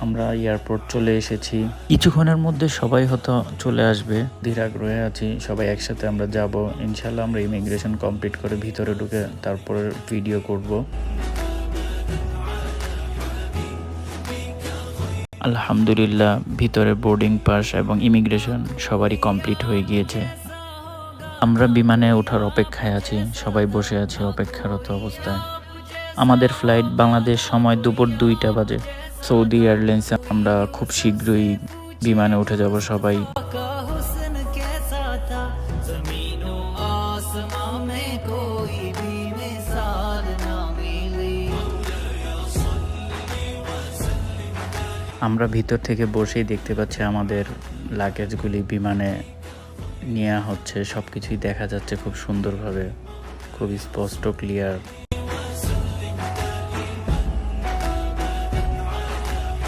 আমরা এয়ারপোর্ট চলে এসেছি। কিছুক্ষণের মধ্যে সবাই হয়তো চলে আসবে, ধীর আগ্রহে আছি। সবাই একসাথে আমরা যাব ইনশাল্লাহ। আমরা ইমিগ্রেশন কমপ্লিট করে ভিতরে ঢুকে তারপরে ভিডিও করব। আলহামদুলিল্লাহ, ভিতরে বোর্ডিং পাস এবং ইমিগ্রেশন সবারই কমপ্লিট হয়ে গিয়েছে। আমরা বিমানে ওঠার অপেক্ষায় আছি, সবাই বসে আছে অপেক্ষারত অবস্থায়। আমাদের ফ্লাইট বাংলাদেশ সময় দুপুর 2টা বাজে। সৌদি এয়ারলাইন্সে আমরা খুব শীঘ্রই বিমানে উঠে যাব সবাই। আমরা ভিতর থেকে বসেই দেখতে পাচ্ছি আমাদের লাগেজগুলি বিমানে নেওয়া হচ্ছে। সব কিছুই দেখা যাচ্ছে খুব সুন্দরভাবে, খুব স্পষ্ট, ক্লিয়ার।